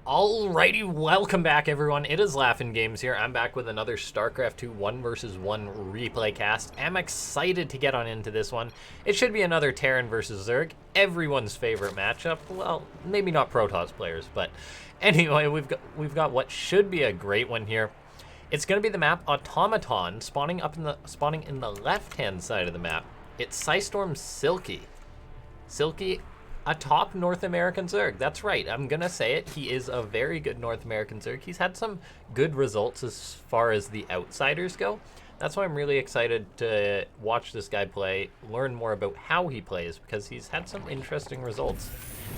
Alrighty, welcome back everyone. It is LaughNgamez here. I'm back with another Starcraft 2 1 versus 1 replay cast. I'm excited to get on into this one. It should be another Terran versus Zerg, everyone's favorite matchup. Well, maybe not Protoss players, but anyway, we've got what should be a great one here. It's going to be the map Automaton, spawning in the left-hand side of the map. It's Psystorm Silky. Silky, a top North American Zerg. That's right, I'm gonna say it. He is a very good North American Zerg. He's had some good results as far as the outsiders go. That's why I'm really excited to watch this guy play, learn more about how he plays, because he's had some interesting results.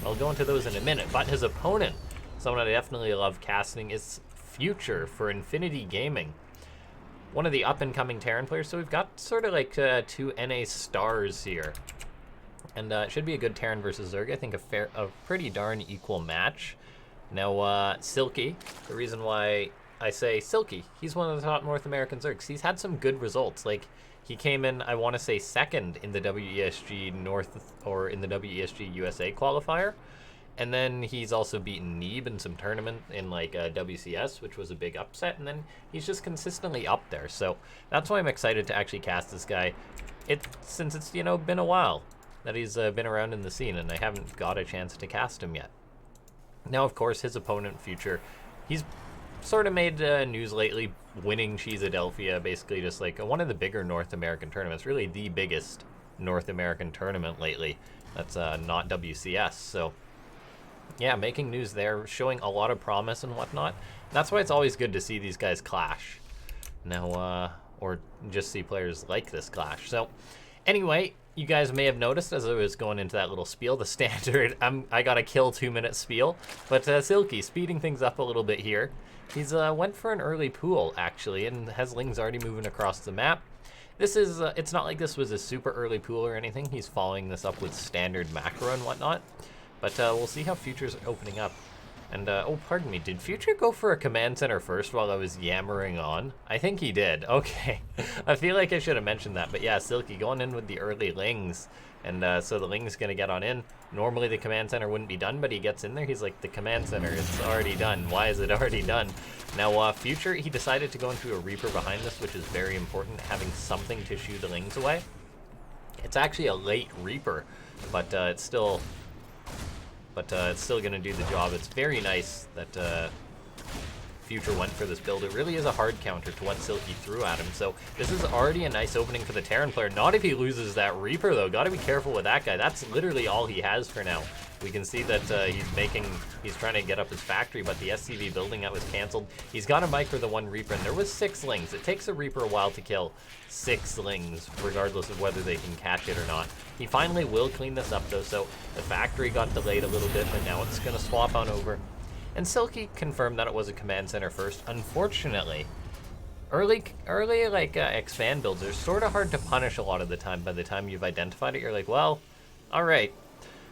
I'll go into those in a minute, but his opponent, someone I definitely love casting, is Future for Infinity Gaming. One of the up-and-coming Terran players, so we've got sort of like two NA stars here. And it should be a good Terran versus Zerg. I think a pretty darn equal match. Now, Silky, the reason why I say Silky, he's one of the top North American Zergs. He's had some good results. Like, he came in, I want to say, second in the WESG North, or in the WESG USA qualifier. And then he's also beaten Neeb in some tournament in, like, WCS, which was a big upset. And then he's just consistently up there. So that's why I'm excited to actually cast this guy. Since it's, you know, been a while that he's been around in the scene, and I haven't got a chance to cast him yet. Now, of course, his opponent, Future, he's sort of made news lately, winning Cheesadelphia, basically just like one of the bigger North American tournaments, really the biggest North American tournament lately. That's not WCS, so yeah, making news there, showing a lot of promise and whatnot. That's why it's always good to see these guys clash. Now, or just see players like this clash. So, anyway, you guys may have noticed as I was going into that little spiel, the standard, I got a kill 2-minute spiel, but Silky speeding things up a little bit here. He's went for an early pool, actually, and has Lings already moving across the map. This is, it's not like this was a super early pool or anything. He's following this up with standard macro and whatnot, but we'll see how Future's opening up. And, oh, pardon me, did Future go for a command center first while I was yammering on? I think he did. Okay. I feel like I should have mentioned that, but yeah, Silky going in with the early Lings. And so the Ling's gonna get on in. Normally the command center wouldn't be done, but he gets in there. He's like, the command center, it's already done. Why is it already done? Now, Future, he decided to go into a Reaper behind this, which is very important, having something to shoo the Lings away. It's actually a late Reaper, but it's still going to do the job. It's very nice that Future went for this build. It really is a hard counter to what Silky threw at him. So this is already a nice opening for the Terran player. Not if he loses that Reaper, though. Got to be careful with that guy. That's literally all he has for now. We can see that he's trying to get up his factory, but the SCV building that was canceled. He's got a micro the one Reaper, and there was 6 Lings. It takes a Reaper a while to kill 6 Lings, regardless of whether they can catch it or not. He finally will clean this up, though, so the factory got delayed a little bit, but now it's going to swap on over. And Silky confirmed that it was a command center first. Unfortunately, early like expand builds are sort of hard to punish a lot of the time. By the time you've identified it, you're like, well, all right.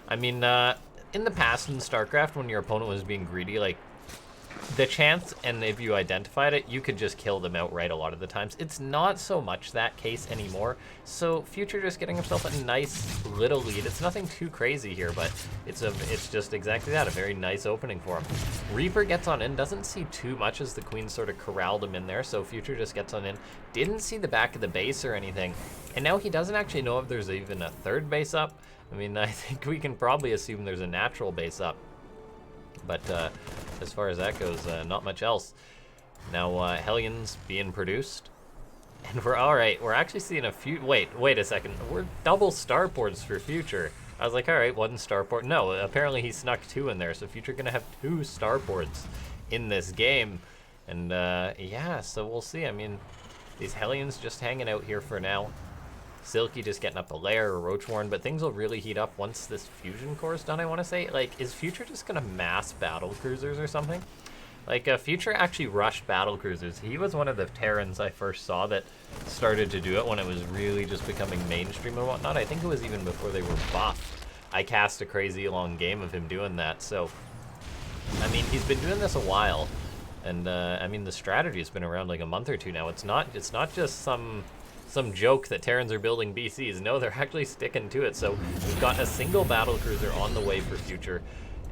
I mean, in the past in StarCraft, when your opponent was being greedy, like, the chance, and if you identified it, you could just kill them outright a lot of the times. It's not so much that case anymore, so Future just getting himself a nice little lead. It's nothing too crazy here, but it's just exactly that, a very nice opening for him. Reaper gets on in, doesn't see too much as the Queen sort of corralled him in there, so Future just gets on in. Didn't see the back of the base or anything, and now he doesn't actually know if there's even a third base up. I mean, I think we can probably assume there's a natural base up. But as far as that goes, not much else. Now, Hellions being produced. And we're alright. We're actually seeing a few... Wait a second. We're double starports for Future. I was like, alright, 1 starport. No, apparently he snuck 2 in there. So Future gonna have 2 starports in this game. And yeah, so we'll see. I mean, these Hellions just hanging out here for now. Silky just getting up a lair or Roachwarren, but things will really heat up once this fusion core is done, I want to say. Like, is Future just going to mass Battlecruisers or something? Like, Future actually rushed Battlecruisers. He was one of the Terrans I first saw that started to do it when it was really just becoming mainstream and whatnot. I think it was even before they were buffed. I cast a crazy long game of him doing that, so... I mean, he's been doing this a while, and, I mean, the strategy has been around like a month or 2 now. It's not just some joke that Terrans are building BCs. No, they're actually sticking to it. So we've got a single Battlecruiser on the way for Future.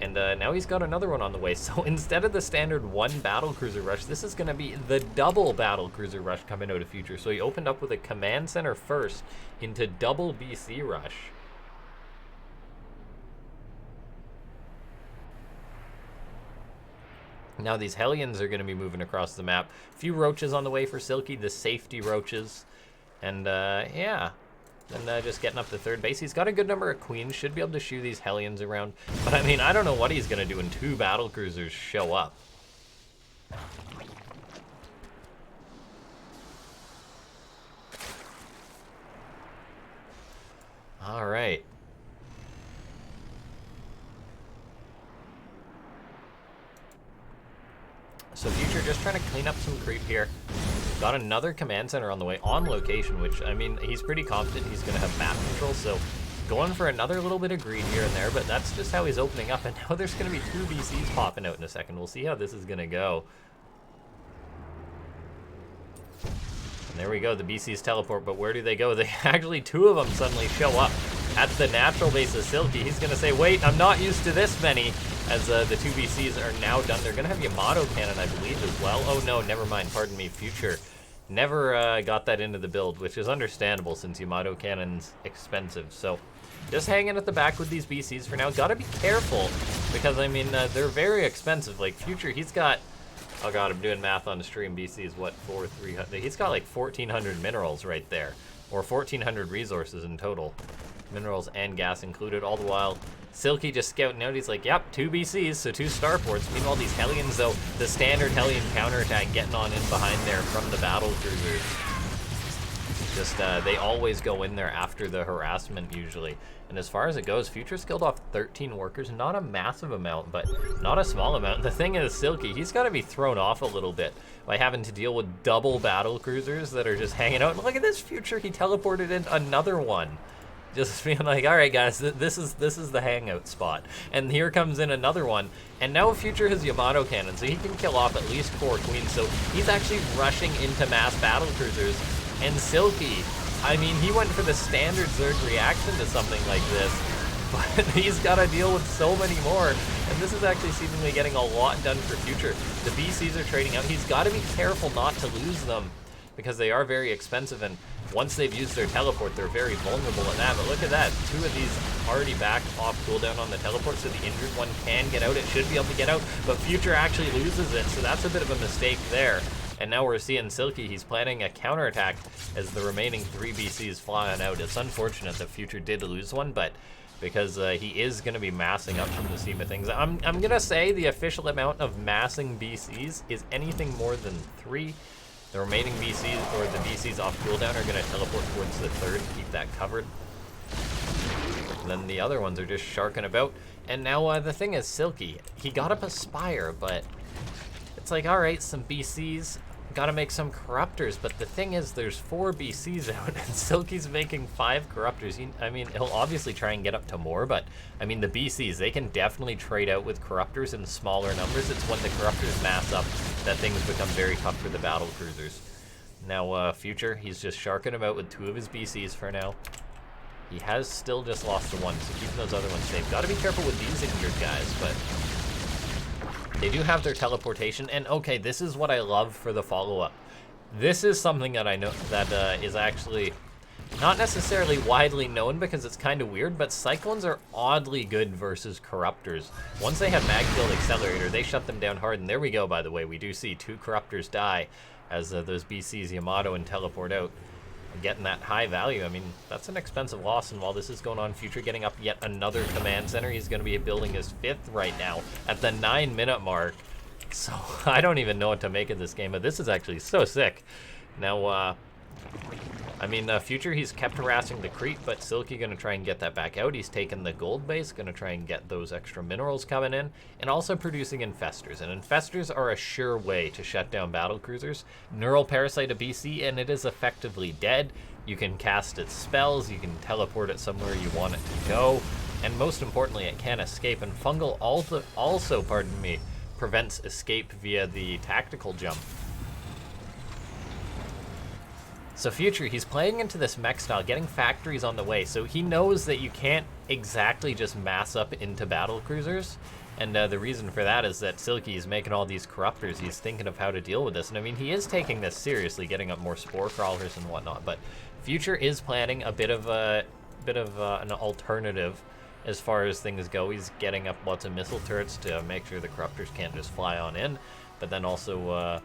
And now he's got another one on the way. So instead of the standard one Battlecruiser rush, this is going to be the double Battlecruiser rush coming out of Future. So he opened up with a command center first into double BC rush. Now these Hellions are going to be moving across the map. A few roaches on the way for Silky, the safety roaches. And yeah. And just getting up to third base. He's got a good number of queens. Should be able to shoo these Hellions around. But I mean, I don't know what he's going to do when two Battlecruisers show up. All right. So Future just trying to clean up some creep here. Got another command center on the way on location, which, I mean, he's pretty confident he's going to have map control, so going for another little bit of greed here and there, but that's just how he's opening up, and now there's going to be two BCs popping out in a second. We'll see how this is going to go. And there we go, the BCs teleport, but where do they go? They actually, two of them suddenly show up at the natural base of Silky. He's going to say, wait, I'm not used to this many, as the two BCs are now done. They're going to have Yamato cannon, I believe, as well. Oh, no, never mind. Pardon me, Future. Never got that into the build, which is understandable since Yamato cannon's expensive. So just hanging at the back with these BCs for now. Got to be careful because, I mean, they're very expensive. Like, Future, he's got... Oh, God, I'm doing math on the stream. BC is, what, 300? He's got, like, 1,400 minerals right there. Or 1,400 resources in total. Minerals and gas included, all the while Silky just scouting out. He's like, yep, two BCs, so two starports. Meanwhile, these Hellions, though, the standard Hellion counterattack getting on in behind there from the Battlecruisers. Just, they always go in there after the harassment, usually. And as far as it goes, Future's killed off 13 workers. Not a massive amount, but not a small amount. The thing is, Silky, he's got to be thrown off a little bit by having to deal with double Battlecruisers that are just hanging out. And look at this, Future, he teleported in another one. Just being like, all right, guys, this is the hangout spot. And here comes in another one. And now Future has Yamato cannon, so he can kill off at least 4 queens. So he's actually rushing into mass Battlecruisers. And Silky, I mean, he went for the standard Zerg reaction to something like this. But he's got to deal with so many more. And this is actually seemingly getting a lot done for Future. The BCs are trading out. He's got to be careful not to lose them, because they are very expensive, and once they've used their teleport, they're very vulnerable at that. But look at that, 2 of these already back off cooldown on the teleport, so the injured one can get out. It should be able to get out, but Future actually loses it, so that's a bit of a mistake there. And now we're seeing Silky, he's planning a counterattack as the remaining 3 BCs flying out. It's unfortunate that Future did lose one, but because he is going to be massing up from the scheme of things. I'm going to say the official amount of massing BCs is anything more than 3. The remaining BCs, or the BCs off cooldown, are going to teleport towards the 3rd to keep that covered. And then the other ones are just sharking about. And now the thing is, Silky, he got up a Spire, but it's like, alright, some BCs, gotta make some Corruptors. But the thing is, there's 4 BCs out, and Silky's making 5 Corruptors. I mean, he'll obviously try and get up to more, but I mean, the BCs, they can definitely trade out with Corruptors in smaller numbers. It's when the Corruptors mass up that things become very tough for the Battlecruisers. Now, Future, he's just sharking about with 2 of his BCs for now. He has still just lost the 1, so keeping those other ones safe. Gotta be careful with these injured guys, but they do have their teleportation. And okay, this is what I love for the follow-up. This is something that I know that is actually not necessarily widely known because it's kind of weird, but Cyclones are oddly good versus Corruptors. Once they have Mag Field Accelerator, they shut them down hard, and there we go, by the way. We do see 2 Corruptors die as those BCs Yamato and teleport out. Getting that high value, I mean, that's an expensive loss, and while this is going on, Future getting up yet another command center. He's going to be building his 5th right now at the 9-minute mark. So I don't even know what to make of this game, but this is actually so sick. Now, I mean, Future, he's kept harassing the creep, but Silky gonna try and get that back out. He's taken the gold base, gonna try and get those extra minerals coming in, and also producing infestors. And infestors are a sure way to shut down Battlecruisers. Neural Parasite a BC, and it is effectively dead. You can cast its spells, you can teleport it somewhere you want it to go, and most importantly, it can escape. And Fungal also, pardon me, prevents escape via the tactical jump. So Future, he's playing into this mech style, getting factories on the way, so he knows that you can't exactly just mass up into Battlecruisers. And the reason for that is that Silky is making all these corruptors. He's thinking of how to deal with this. And I mean, he is taking this seriously, getting up more spore crawlers and whatnot. But Future is planning a bit of an alternative as far as things go. He's getting up lots of missile turrets to make sure the corruptors can't just fly on in. But then also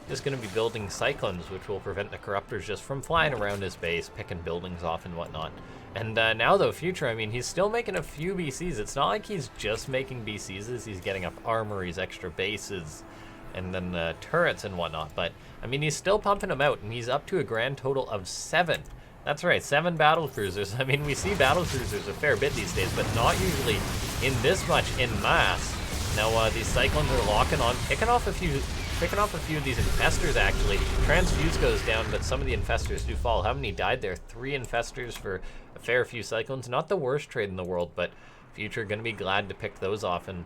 just going to be building cyclones, which will prevent the corruptors just from flying around his base, picking buildings off and whatnot. And now, though, Future, I mean, he's still making a few BCs. It's not like he's just making BCs. He's getting up armories, extra bases, and then turrets and whatnot. But, I mean, he's still pumping them out, and he's up to a grand total of 7. That's right, 7 Battlecruisers. I mean, we see Battlecruisers a fair bit these days, but not usually in this much in mass. Now, these Cyclones are locking on, picking off a few of these Infestors, actually. Transfuse goes down, but some of the Infestors do fall. How many died there? 3 Infestors for a fair few Cyclones. Not the worst trade in the world, but Future going to be glad to pick those off, and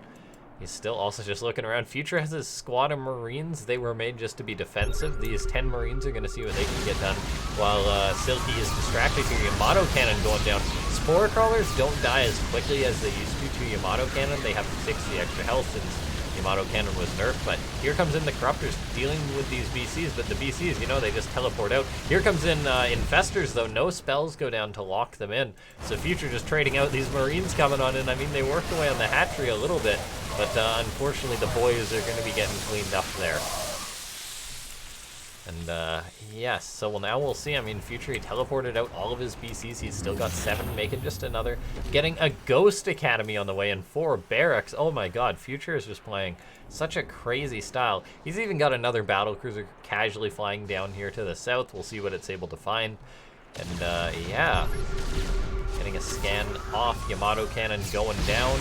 he's still also just looking around. Future has his squad of Marines. They were made just to be defensive. These 10 Marines are going to see what they can get done, while Silky is distracted here. Yamato Cannon going down. Spore Crawlers don't die as quickly as they used to Yamato Cannon. They have 60 extra health since Yamato Cannon was nerfed, but here comes in the Corruptors dealing with these BCs, but the BCs, you know, they just teleport out. Here comes in Infestors, though. No spells go down to lock them in, so Future just trading out these Marines coming on in. I mean, they worked away on the hatchery a little bit, but unfortunately the boys are going to be getting cleaned up there. And yes, so now we'll see. I mean, Future, he teleported out all of his BCs. He's still got 7, making just another. Getting a Ghost Academy on the way and 4 barracks. Oh my god, Future is just playing such a crazy style. He's even got another Battlecruiser casually flying down here to the south. We'll see what it's able to find. And yeah, getting a scan off. Yamato Cannon going down.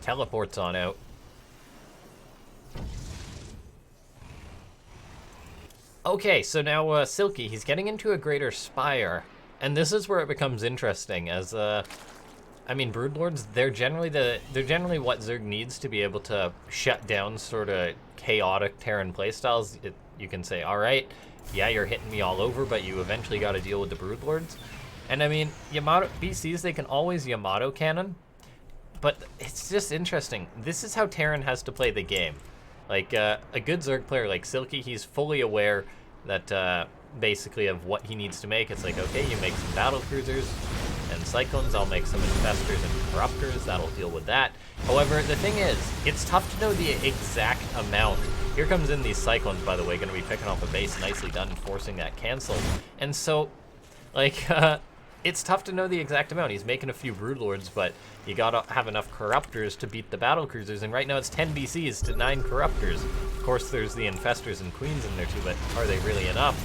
Teleports on out. Okay, so now Silky, he's getting into a greater spire, and this is where it becomes interesting. As I mean, Broodlords, they're generally what Zerg needs to be able to shut down sort of chaotic Terran playstyles. You can say, all right, yeah, you're hitting me all over, but you eventually got to deal with the Broodlords. And I mean, Yamato BCs, they can always Yamato Cannon, but it's just interesting. This is how Terran has to play the game. Like, a good Zerg player like Silky, he's fully aware that, basically of what he needs to make. It's like, okay, you make some Battlecruisers and Cyclones, I'll make some Infestors and Corruptors, that'll deal with that. However, the thing is, it's tough to know the exact amount. Here comes in these Cyclones, by the way, gonna be picking off a base, nicely done, forcing that cancel. And so, like, it's tough to know the exact amount. He's making a few Broodlords, but you gotta have enough Corruptors to beat the Battlecruisers, and right now it's 10 BCs to 9 Corruptors. Of course, there's the Infestors and Queens in there too, but are they really enough?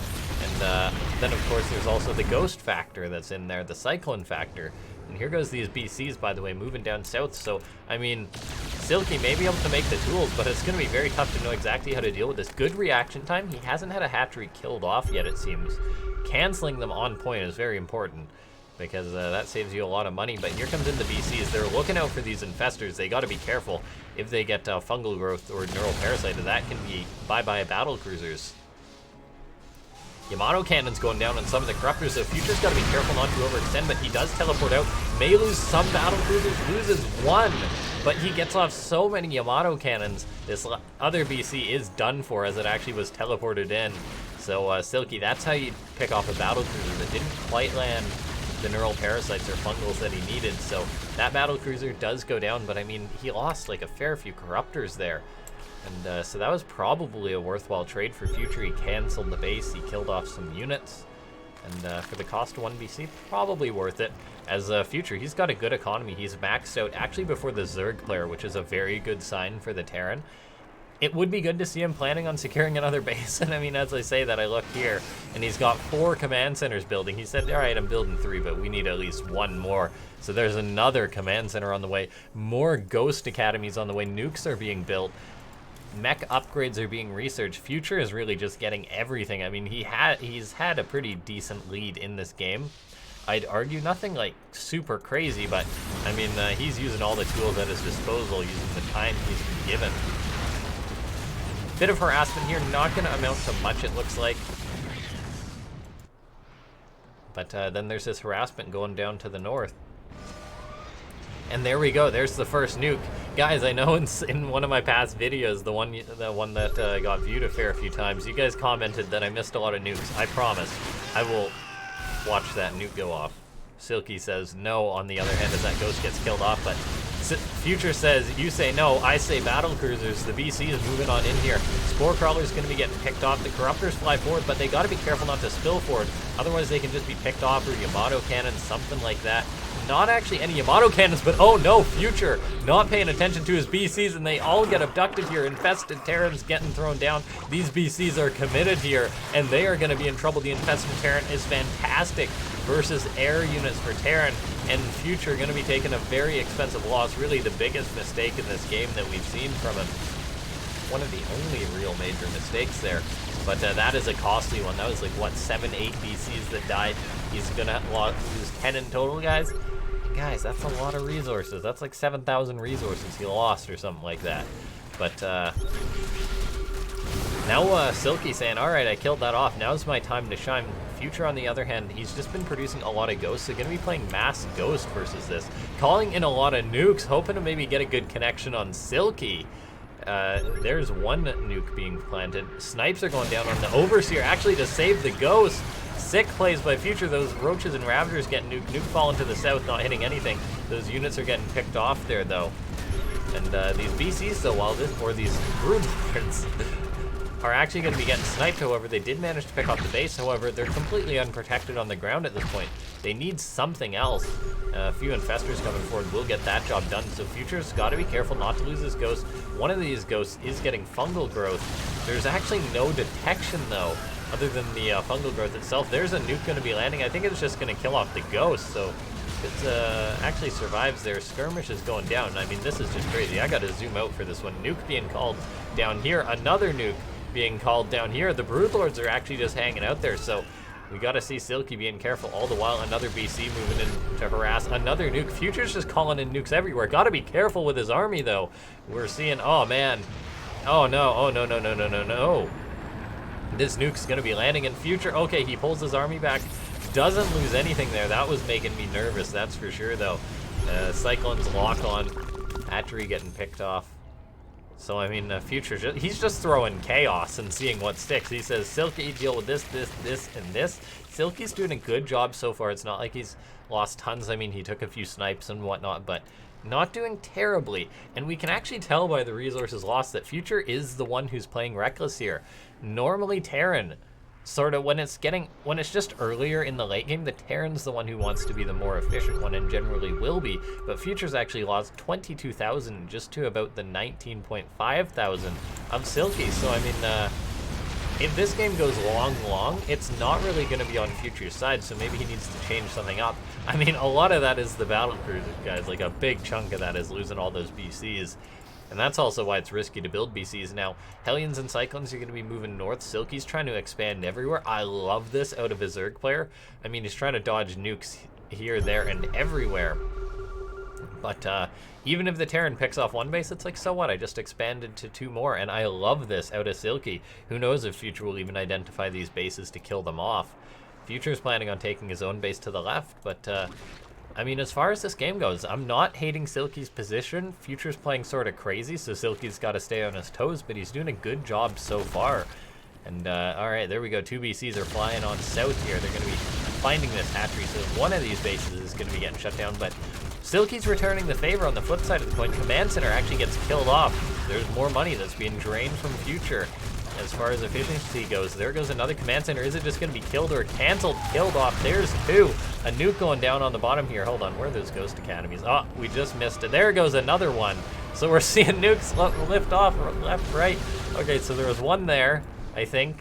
And then, of course, there's also the Ghost factor that's in there, the Cyclone factor. And here goes these BCs, by the way, moving down south. So, I mean, Silky may be able to make the tools, but it's going to be very tough to know exactly how to deal with this. Good reaction time. He hasn't had a hatchery killed off yet, it seems. Canceling them on point is very important, because that saves you a lot of money. But here comes in the BCs. They're looking out for these Infestors. They got to be careful. If they get fungal growth or neural parasite, that can be bye-bye Battlecruisers. Yamato Cannon's going down on some of the Corruptors, so Future's got to be careful not to overextend, but he does teleport out. May lose some Battlecruisers, loses 1, but he gets off so many Yamato Cannons. This other BC is done for, as it actually was teleported in. So Silky, that's how you pick off a Battlecruiser that didn't quite land the neural parasites or fungals that he needed. So that Battlecruiser does go down, but I mean, he lost like a fair few Corruptors there. And so that was probably a worthwhile trade for Future. He canceled the base, he killed off some units, and for the cost of 1 BC, probably worth it. As Future, he's got a good economy. He's maxed out actually before the Zerg player, which is a very good sign for the Terran. It would be good to see him planning on securing another base, and I mean, as I say that, I look here, and he's got 4 command centers building. He said, all right, I'm building 3, but we need at least 1 more. So there's another command center on the way. More Ghost Academies on the way. Nukes are being built. Mech upgrades are being researched. Future is really just getting everything. I mean, he's had a pretty decent lead in this game. I'd argue nothing like super crazy, but I mean, he's using all the tools at his disposal, using the time he's been given. Bit of harassment here, not going to amount to much, it looks like. But then there's this harassment going down to the north. And there we go, there's the first nuke. Guys, I know in one of my past videos, the one that got viewed a fair few times, you guys commented that I missed a lot of nukes. I promise, I will watch that nuke go off. Silky says no, on the other hand, as that ghost gets killed off, but Future says, you say no, I say Battlecruisers. The BC is moving on in here. Spore Crawler's going to be getting picked off. The Corruptors fly forward, but they got to be careful not to spill forward. Otherwise, they can just be picked off, or Yamato cannons, something like that. Not actually any Yamato cannons, but oh no, Future not paying attention to his BCs, and they all get abducted here. Infested Terrans getting thrown down. These BCs are committed here, and they are going to be in trouble. The Infested Terran is fantastic versus air units for Terran, and Future going to be taking a very expensive loss. Really the biggest mistake in this game that we've seen from him. One of the only real major mistakes there. But that is a costly one. That was like, what, 7, 8 BCs that died. He's going to lose 10 in total, guys. Guys, that's a lot of resources. That's like 7,000 resources he lost or something like that. But now Silky saying, all right, I killed that off. Now's my time to shine. Future, on the other hand, he's just been producing a lot of ghosts. They're going to be playing mass ghost versus this. Calling in a lot of nukes, hoping to maybe get a good connection on Silky. There's one nuke being planted. Snipes are going down on the Overseer, actually to save the ghost. Sick plays by Future. Those Roaches and Ravagers getting nuked. Nuke falling to the south, not hitting anything. Those units are getting picked off there, though. And these BCs, though, or these Broodlords, are actually going to be getting sniped. However, they did manage to pick off the base. However, they're completely unprotected on the ground at this point. They need something else. A few Infestors coming forward will get that job done. So Future's got to be careful not to lose his ghost. One of these ghosts is getting fungal growth. There's actually no detection, though, other than the fungal growth itself. There's a nuke going to be landing. I think it's just going to kill off the ghost. So it actually survives there. Skirmish is going down. I mean, this is just crazy. I got to zoom out for this one. Nuke being called down here. Another nuke being called down here. The Broodlords are actually just hanging out there, so we got to see Silky being careful. All the while, another BC moving in to harass another nuke. Future's just calling in nukes everywhere. Got to be careful with his army, though. We're seeing, oh man, oh no, oh no, no, no, no, no, no. This nuke's going to be landing in Future. Okay, he pulls his army back. Doesn't lose anything there. That was making me nervous, that's for sure, though. Cyclone's lock on. Atri getting picked off. So, I mean, Future, he's just throwing chaos and seeing what sticks. He says, Silky, deal with this, this, this, and this. Silky's doing a good job so far. It's not like he's lost tons. I mean, he took a few snipes and whatnot, but not doing terribly. And we can actually tell by the resources lost that Future is the one who's playing reckless here. Normally, Terran, sort of, when it's just earlier in the late game, the Terran's the one who wants to be the more efficient one and generally will be. But Future's actually lost 22,000 just to about the 19.5 thousand of Silky. So, I mean, if this game goes long, it's not really going to be on Future's side, so maybe he needs to change something up. I mean, a lot of that is the Battlecruiser, guys. Like, a big chunk of that is losing all those BCs. And that's also why it's risky to build BCs. Now, Hellions and Cyclones are going to be moving north. Silky's trying to expand everywhere. I love this out of a Zerg player. I mean, he's trying to dodge nukes here, there, and everywhere. But even if the Terran picks off one base, it's like, so what? I just expanded to 2 more, and I love this out of Silky. Who knows if Future will even identify these bases to kill them off. Future's planning on taking his own base to the left, but I mean, as far as this game goes, I'm not hating Silky's position. Future's playing sort of crazy, so Silky's got to stay on his toes, but he's doing a good job so far. And, all right, there we go. 2 BCs are flying on south here. They're going to be finding this hatchery, so one of these bases is going to be getting shut down, but Silky's returning the favor on the flip side of the coin. Command Center actually gets killed off. There's more money that's being drained from Future. As far as efficiency goes, there goes another command center. Is it just going to be killed or canceled? Killed off. There's 2. A nuke going down on the bottom here. Hold on, where are those ghost academies? Oh, we just missed it. There goes another one. So we're seeing nukes lift off left, right. Okay, so there was one there, I think.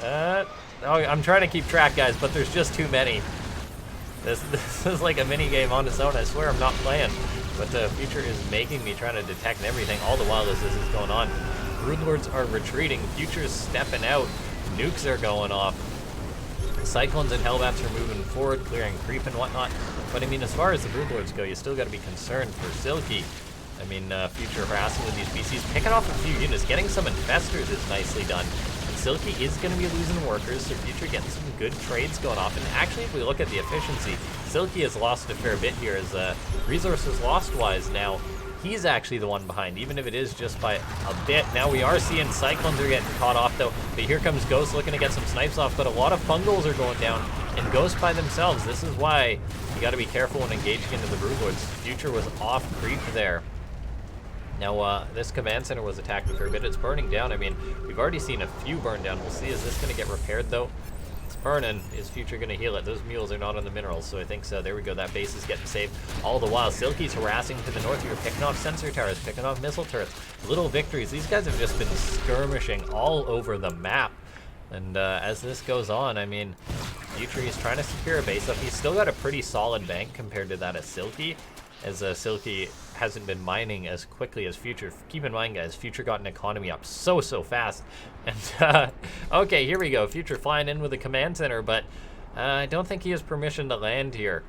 Oh, I'm trying to keep track, guys, but there's just too many. This is like a mini game on its own. I swear I'm not playing. But the Future is making me trying to detect everything all the while this is going on. Broodlords are retreating. Future's stepping out. Nukes are going off. Cyclones and Hellbats are moving forward, clearing creep and whatnot. But I mean, as far as the Broodlords go, you still got to be concerned for Silky. I mean, Future harassing with these BCs, picking off a few units, getting some Infestors is nicely done. And Silky is going to be losing workers, so Future getting some good trades going off. And actually, if we look at the efficiency, Silky has lost a fair bit here as resources lost-wise now. He's actually the one behind, even if it is just by a bit. Now we are seeing Cyclones are getting caught off, though. But here comes Ghost looking to get some snipes off, but a lot of Fungals are going down. And Ghost by themselves, this is why you got to be careful when engaging into the Broodlords. Future was off creep there. Now, this command center was attacked a fair bit. It's burning down. I mean, we've already seen a few burn down. We'll see, is this going to get repaired, though? It's burning. Is Future going to heal it? Those mules are not on the minerals, so I think so. There we go. That base is getting saved. All the while, Silky's harassing to the north here, picking off sensor towers, picking off missile turrets. Little victories. These guys have just been skirmishing all over the map. And as this goes on, I mean, Future is trying to secure a base up. He's still got a pretty solid bank compared to that of Silky, as Silky hasn't been mining as quickly as Future. Keep in mind, guys, Future got an economy up so fast. And, okay, here we go. Future flying in with a command center, but I don't think he has permission to land here.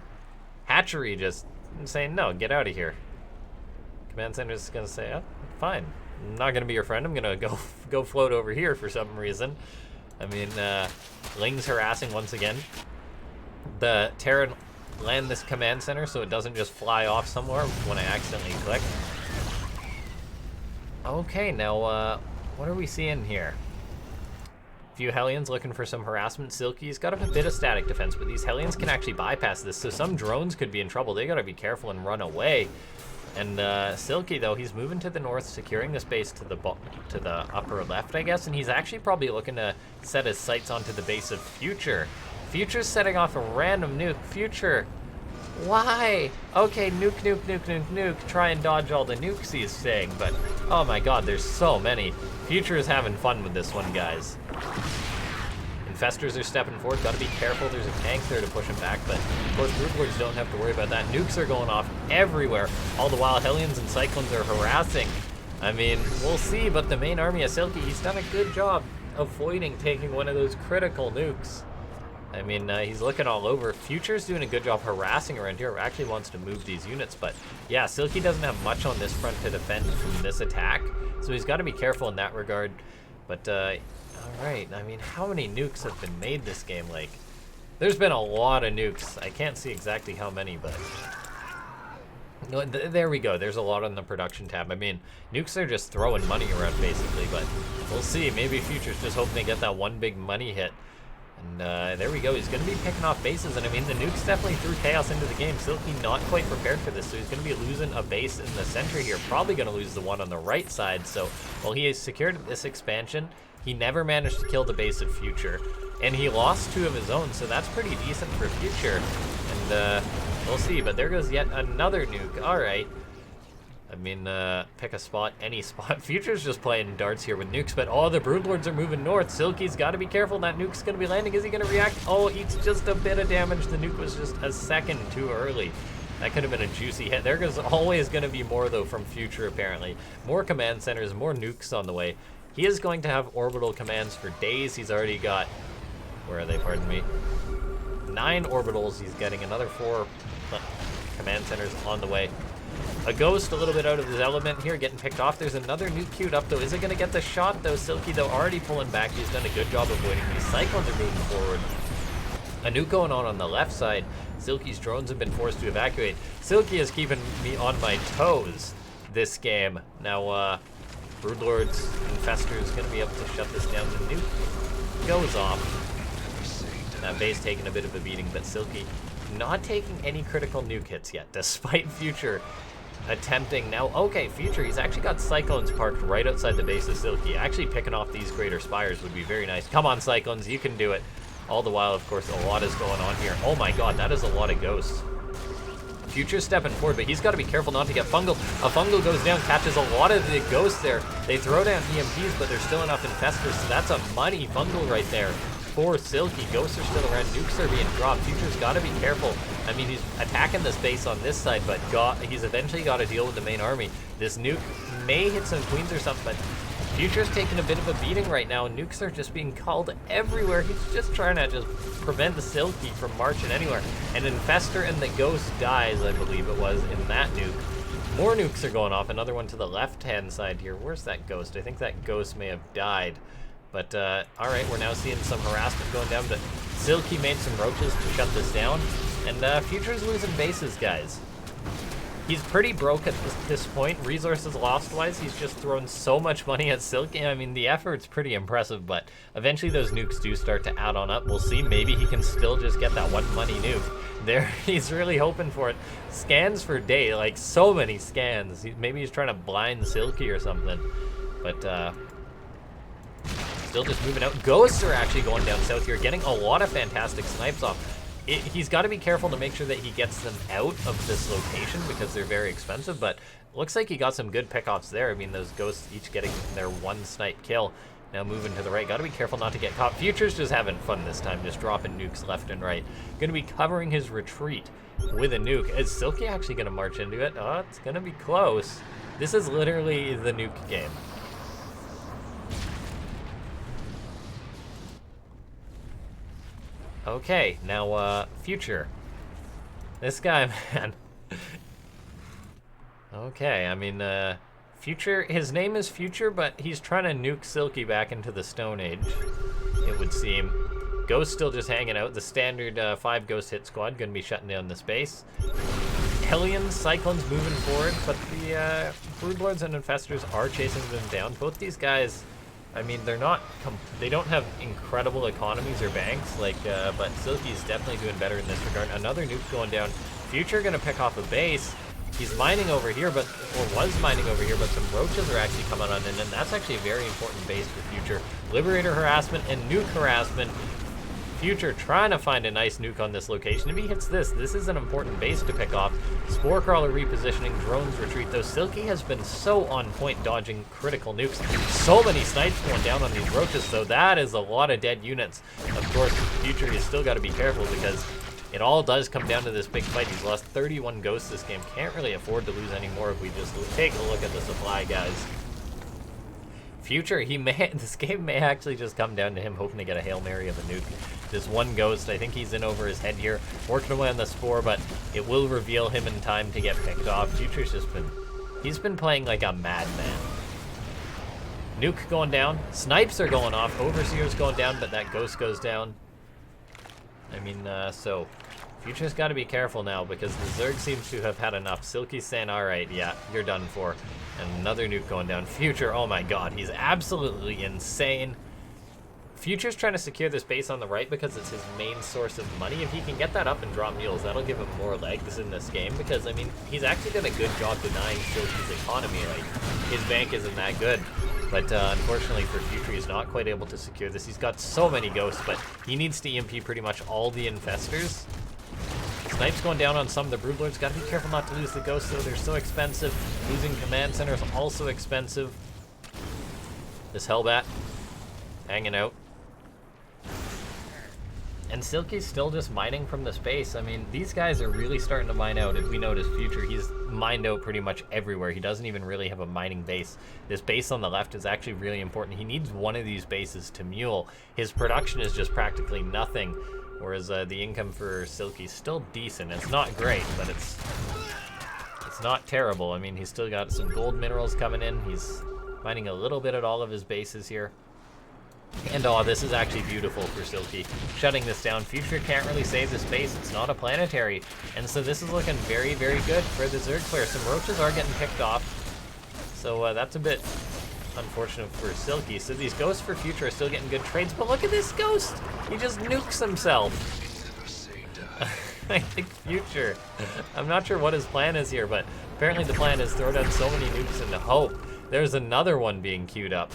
Hatchery just saying, no, get out of here. Command center's gonna say, oh, fine. I'm not gonna be your friend. I'm gonna go float over here for some reason. I mean, Ling's harassing once again. The Terran land this command center so it doesn't just fly off somewhere when I accidentally click. Okay, now what are we seeing here? A few Hellions looking for some harassment. Silky's got a bit of static defense, but these Hellions can actually bypass this, so some drones could be in trouble. They gotta be careful and run away. And Silky, though, he's moving to the north, securing this base to the upper left, I guess, and he's actually probably looking to set his sights onto the base of Future. Future's setting off a random nuke. Future, why? Okay, nuke. Try and dodge all the nukes he's saying, but oh my god, there's so many. Future is having fun with this one, guys. Infestors are stepping forward. Got to be careful. There's a tank there to push him back, but of course, Broodlords don't have to worry about that. Nukes are going off everywhere. All the while, Hellions and Cyclones are harassing. I mean, we'll see, but the main army of Silky, he's done a good job avoiding taking one of those critical nukes. I mean, he's looking all over. Future's doing a good job harassing around here. Actually wants to move these units, but yeah, Silky doesn't have much on this front to defend from this attack, so he's got to be careful in that regard. But all right, I mean, how many nukes have been made this game? Like, there's been a lot of nukes. I can't see exactly how many, but there we go. There's a lot on the production tab. I mean, nukes are just throwing money around basically, but we'll see. Maybe Future's just hoping to get that one big money hit. And there we go. He's going to be picking off bases, and I mean, the nukes definitely threw chaos into the game. Silky not quite prepared for this, so he's going to be losing a base in the center here. Probably going to lose the one on the right side. So while he has secured this expansion, he never managed to kill the base of Future, and he lost 2 of his own, so that's pretty decent for Future. And we'll see, but there goes yet another nuke. All right. I mean, pick a spot, any spot. Future's just playing darts here with nukes, but all the Broodlords are moving north. Silky's got to be careful. That nuke's going to be landing. Is he going to react? Oh, eats just a bit of damage. The nuke was just a second too early. That could have been a juicy hit. There's always going to be more, though, from Future, apparently. More command centers, more nukes on the way. He is going to have orbital commands for days. He's already got, where are they, pardon me? 9 orbitals. He's getting another 4 command centers on the way. A Ghost a little bit out of his element here, getting picked off. There's another nuke queued up, though. Is it going to get the shot, though? Silky, though, already pulling back. He's done a good job avoiding these. Cyclones are moving forward. A nuke going on the left side. Silky's drones have been forced to evacuate. Silky is keeping me on my toes this game. Now, Broodlords, Infestors going to be able to shut this down. The nuke goes off. That base taking a bit of a beating, but Silky not taking any critical nuke hits yet, despite Future attempting. Now, okay, Future, he's actually got Cyclones parked right outside the base of Silky. Actually picking off these greater spires would be very nice. Come on, Cyclones, you can do it. All the while, of course, a lot is going on here. Oh my god, that is a lot of Ghosts. Future's stepping forward, but he's got to be careful not to get fungal. A fungal goes down, catches a lot of the Ghosts there. They throw down EMPs, but there's still enough Infestors, so that's a money fungal right there. For Silky, Ghosts are still around, nukes are being dropped. Future's got to be careful. I mean, he's attacking this base on this side, but he's eventually got to deal with the main army. This nuke may hit some queens or something, but Future's taking a bit of a beating right now. Nukes are just being called everywhere. He's just trying to just prevent the Silky from marching anywhere. And Infestor and the Ghost dies, I believe it was, in that nuke. More nukes are going off. Another one to the left-hand side here. Where's that Ghost? I think that Ghost may have died. But, all right, we're now seeing some harassment going down, but Silky made some roaches to shut this down, and Future's losing bases, guys. He's pretty broke at this point, resources lost-wise. He's just thrown so much money at Silky. I mean, the effort's pretty impressive, but eventually those nukes do start to add on up. We'll see. Maybe he can still just get that one money nuke. There, he's really hoping for it. Scans for day, like so many scans. Maybe he's trying to blind Silky or something. But, still just moving out. Ghosts are actually going down south here, getting a lot of fantastic snipes off. He's got to be careful to make sure that he gets them out of this location because they're very expensive, but looks like he got some good pickoffs there. I mean, those ghosts each getting their one snipe kill. Now moving to the right. Got to be careful not to get caught. Future's just having fun this time, just dropping nukes left and right. Going to be covering his retreat with a nuke. Is Silky actually going to march into it? Oh, it's going to be close. This is literally the nuke game. Okay, now, Future. This guy, man. Okay, I mean, Future, his name is Future, but he's trying to nuke Silky back into the Stone Age, it would seem. Ghost still just hanging out. The standard 5 Ghost hit squad gonna be shutting down this base. Hellions, Cyclones moving forward, but the Broodlords and Infestors are chasing them down. Both these guys, I mean, they're not, they don't have incredible economies or banks, like, but Silky's definitely doing better in this regard. Another nuke going down. Future gonna pick off a base. He's mining over here, or was mining over here, but some roaches are actually coming on in, and that's actually a very important base for Future. Liberator harassment and nuke harassment. Future trying to find a nice nuke on this location. If he hits this is an important base to pick off. Spore Crawler repositioning, drones retreat, though Silky has been so on point dodging critical nukes. So many snipes going down on these roaches, though. That is a lot of dead units. Of course, Future has still got to be careful because it all does come down to this big fight. He's lost 31 ghosts this game. Can't really afford to lose any more if we just take a look at the supply, guys. Future, this game may actually just come down to him hoping to get a Hail Mary of a nuke. This one ghost, I think he's in over his head here, working away on the Spore, but it will reveal him in time to get picked off. Future's just he's been playing like a madman. Nuke going down, snipes are going off, Overseer's going down, but that ghost goes down. I mean, so Future's got to be careful now because the Zerg seems to have had enough. Silky's saying, all right, yeah, you're done for. And another nuke going down. Future, oh my god, he's absolutely insane. Future's trying to secure this base on the right because it's his main source of money. If he can get that up and drop mules, that'll give him more legs in this game because, I mean, he's actually done a good job denying Silky's economy. Like, his bank isn't that good. But unfortunately for Future, he's not quite able to secure this. He's got so many ghosts, but he needs to EMP pretty much all the infestors. Snipes going down on some of the Broodlords. Got to be careful not to lose the ghosts, though. They're so expensive. Losing command center is also expensive. This Hellbat hanging out. And Silky's still just mining from the space. I mean, these guys are really starting to mine out. If we notice Future, he's mined out pretty much everywhere. He doesn't even really have a mining base. This base on the left is actually really important. He needs one of these bases to mule. His production is just practically nothing, whereas the income for Silky's still decent. It's not great, but it's not terrible. I mean, he's still got some gold minerals coming in. He's mining a little bit at all of his bases here. And oh, this is actually beautiful for Silky. Shutting this down. Future can't really save the space. It's not a planetary. And so this is looking very, very good for the Zerg player. Some roaches are getting picked off. So that's a bit unfortunate for Silky. So these ghosts for Future are still getting good trades. But look at this ghost. He just nukes himself. I think Future, I'm not sure what his plan is here, but apparently the plan is throw down so many nukes and hope. There's another one being queued up.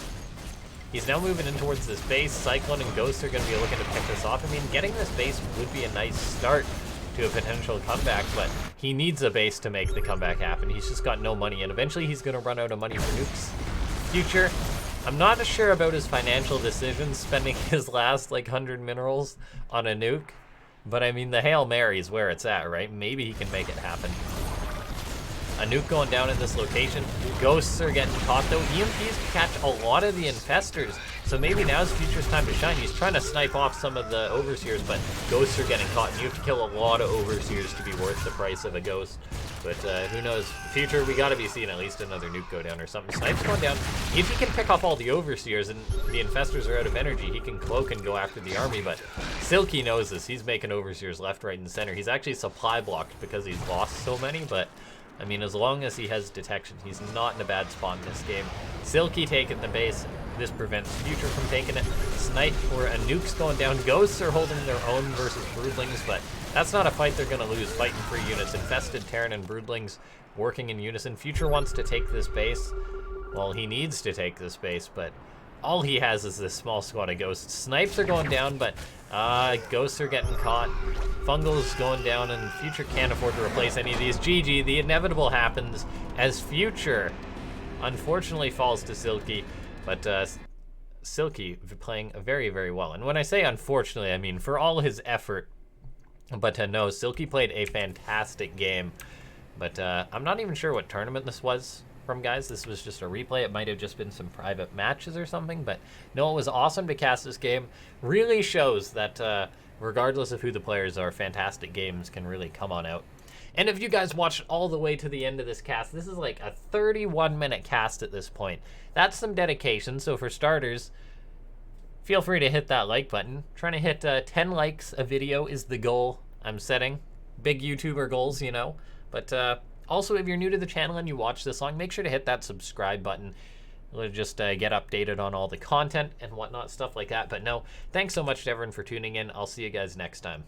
He's now moving in towards this base. Cyclone and Ghost are going to be looking to pick this off. I mean, getting this base would be a nice start to a potential comeback, but he needs a base to make the comeback happen. He's just got no money, and eventually he's going to run out of money for nukes. Future, I'm not sure about his financial decisions, spending his last, like, 100 minerals on a nuke, but I mean, the Hail Mary is where it's at, right? Maybe he can make it happen. A nuke going down in this location. Ghosts are getting caught, though. EMPs catch a lot of the infestors. So maybe now's Future's time to shine. He's trying to snipe off some of the Overseers, but ghosts are getting caught, and you have to kill a lot of Overseers to be worth the price of a ghost. But who knows? Future, we gotta be seeing at least another nuke go down or something. Snipe's going down. If he can pick off all the Overseers and the Infestors are out of energy, he can cloak and go after the army, but Silky knows this. He's making Overseers left, right, and center. He's actually supply blocked because he's lost so many, but I mean, as long as he has detection, he's not in a bad spot in this game. Silky taking the base. This prevents Future from taking it. Snipe or a nuke's going down. Ghosts are holding their own versus Broodlings, but that's not a fight they're going to lose. Fighting for units. Infested Terran and Broodlings working in unison. Future wants to take this base. Well, he needs to take this base, but all he has is this small squad of ghosts. Snipes are going down, but ghosts are getting caught. Fungal's going down, and Future can't afford to replace any of these. GG, the inevitable happens as Future unfortunately falls to Silky, but Silky playing very, very well. And when I say unfortunately, I mean for all his effort. But no, Silky played a fantastic game. But I'm not even sure what tournament this was from, guys. This was just a replay. It might have just been some private matches or something. But no, it was awesome to cast this game. Really shows that regardless of who the players are, fantastic games can really come on out. And if you guys watched all the way to the end of this cast, this is like a 31-minute cast at this point. That's some dedication. So for starters, feel free to hit that like button. Trying to hit 10 likes a video is the goal I'm setting. Big YouTuber goals, you know. But also, if you're new to the channel and you watch this long, make sure to hit that subscribe button. It'll just get updated on all the content and whatnot, stuff like that. But no, thanks so much to everyone for tuning in. I'll see you guys next time.